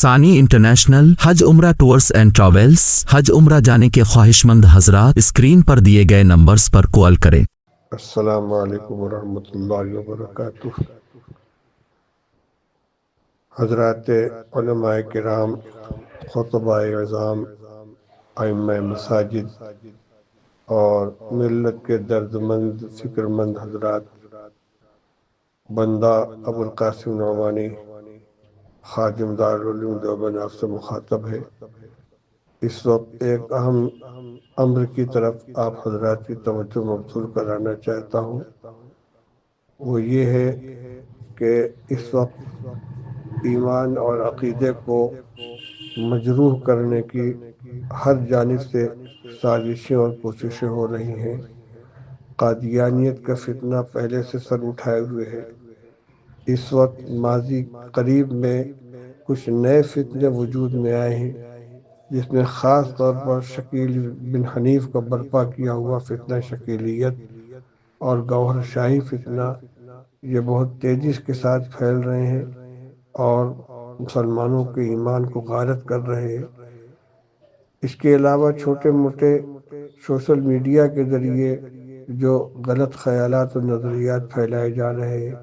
ثانی انٹرنیشنل حج عمرہ tours and travels. حج عمرہ جانے کے خواہش مند حضرات اسکرین پر دیے گئے نمبرز پر کال کریں۔ السلام علیکم ورحمۃ اللہ وبرکاتہ۔ حضرات علماء کرام، خطباء اعظام، ائمہ مساجد اور ملت کے درد مند فکر مند حضرات، بندہ ابو القاسم نعمانی خادم دارالعلوم دیوبند آپ سے مخاطب ہے۔ اس وقت ایک اہم امر کی طرف آپ حضرات کی توجہ مبذول کرانا چاہتا ہوں، وہ یہ ہے کہ اس وقت ایمان اور عقیدے کو مجروح کرنے کی ہر جانب سے سازشیں اور کوششیں ہو رہی ہیں۔ قادیانیت کا فتنہ پہلے سے سر اٹھائے ہوئے ہے۔ اس وقت ماضی قریب میں کچھ نئے فتنے وجود میں آئے ہیں، جس میں خاص طور پر شکیل بن حنیف کا برپا کیا ہوا فتنہ شکیلیت اور گوہر شاہی فتنہ، یہ بہت تیزی کے ساتھ پھیل رہے ہیں اور مسلمانوں کے ایمان کو غارت کر رہے ہیں۔ اس کے علاوہ چھوٹے موٹے سوشل میڈیا کے ذریعے جو غلط خیالات و نظریات پھیلائے جا رہے ہیں،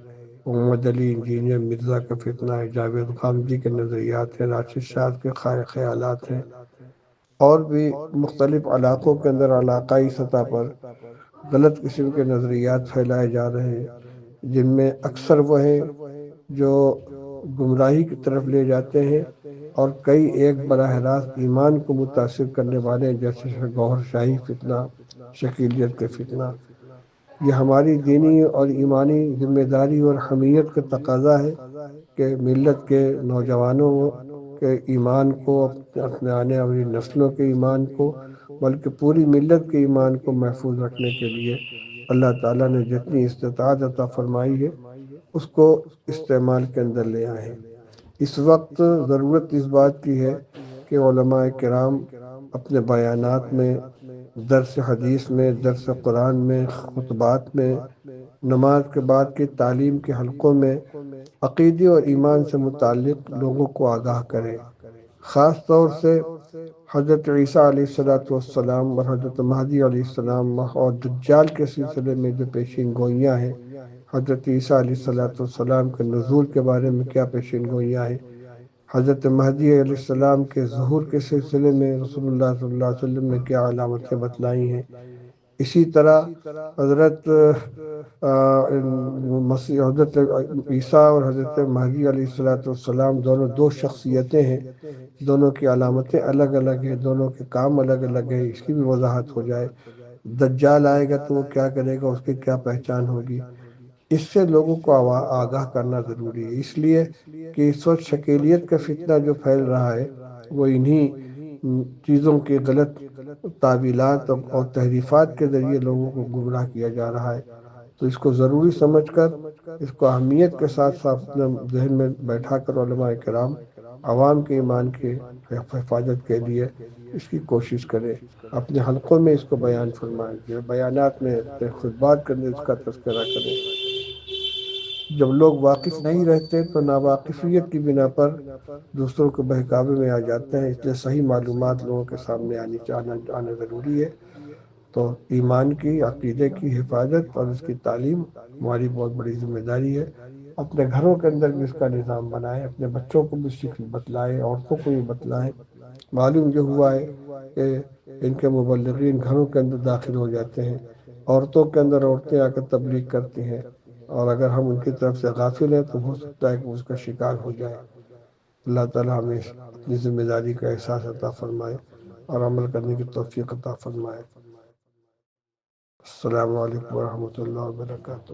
محمد علی انجینئر مرزا کا فتنہ ہے، جاوید غامدی کے نظریات ہیں، راشد شاہ کے خیالات ہیں، اور بھی مختلف علاقوں کے اندر علاقائی سطح پر غلط قسم کے نظریات پھیلائے جا رہے ہیں، جن میں اکثر وہ ہیں جو گمراہی کی طرف لے جاتے ہیں، اور کئی ایک براہ راست ایمان کو متاثر کرنے والے ہیں، جیسے گوہر شاہی فتنہ، شکیلیت کے فتنہ۔ یہ ہماری دینی اور ایمانی ذمہ داری اور حمیت کا تقاضا ہے کہ ملت کے نوجوانوں کے ایمان کو، اپنے آنے والی نسلوں کے ایمان کو، بلکہ پوری ملت کے ایمان کو محفوظ رکھنے کے لیے اللہ تعالیٰ نے جتنی استطاعت عطا فرمائی ہے اس کو استعمال کے اندر لے آئے ہیں۔ اس وقت ضرورت اس بات کی ہے کہ علماء کرام اپنے بیانات میں، درس حدیث میں، درس قرآن میں، خطبات میں، نماز کے بعد کی تعلیم کے حلقوں میں عقیدے اور ایمان سے متعلق لوگوں کو آگاہ کریں۔ خاص طور سے حضرت عیسیٰ علیہ السلام اور حضرت مہدی علیہ السلام اور دجال کے سلسلے میں جو پیشین گوئیاں ہیں، حضرت عیسیٰ علیہ السلام کے نزول کے بارے میں کیا پیشین گوئیاں ہیں، حضرت مہدی علیہ السلام کے ظہور کے سلسلے میں رسول اللہ صلی اللہ علیہ وسلم نے کیا علامتیں بتلائی ہیں۔ اسی طرح حضرت حضرت عیسیٰ اور حضرت مہدی علیہ السلام دونوں دو شخصیتیں ہیں، دونوں کی علامتیں الگ الگ ہیں، دونوں کے کام الگ الگ ہیں، اس کی بھی وضاحت ہو جائے۔ دجال آئے گا تو وہ کیا کرے گا، اس کی کیا پہچان ہوگی، اس سے لوگوں کو آگاہ کرنا ضروری ہے، اس لیے کہ اس وقت شکیلیت کا فتنہ جو پھیل رہا ہے وہ انہی چیزوں کے غلط تعویلات اور تحریفات کے ذریعے لوگوں کو گمراہ کیا جا رہا ہے۔ تو اس کو ضروری سمجھ کر، اس کو اہمیت کے ساتھ ساتھ اپنے ذہن میں بیٹھا کر علماء کرام عوام کے ایمان کی حفاظت کے لیے اس کی کوشش کریں، اپنے حلقوں میں اس کو بیان فرمائیں، بیانات میں، اپنے خطبات کے اندر اس کا تذکرہ کریں۔ جب لوگ واقف نہیں رہتے تو ناواقفیت کی بنا پر دوسروں کے بہکاوے میں آ جاتے ہیں، اس لیے صحیح معلومات لوگوں کے سامنے آنا ضروری ہے۔ تو ایمان کی، عقیدے کی حفاظت اور اس کی تعلیم ہماری بہت بڑی ذمہ داری ہے۔ اپنے گھروں کے اندر بھی اس کا نظام بنائیں، اپنے بچوں کو بھی بتلائیں، عورتوں کو بھی بتلائیں۔ معلوم یہ ہوا ہے کہ ان کے مبلغین گھروں کے اندر داخل ہو جاتے ہیں، عورتوں کے اندر عورتیں آ کر تبلیغ کرتی ہیں، اور اگر ہم ان کی طرف سے غافل ہیں تو ہو سکتا ہے کہ اس کا شکار ہو جائے۔ اللہ تعالیٰ ہمیں اپنی ذمہ داری کا احساس عطا فرمائے اور عمل کرنے کی توفیق عطا فرمائے۔ السلام علیکم ورحمۃ اللہ وبرکاتہ۔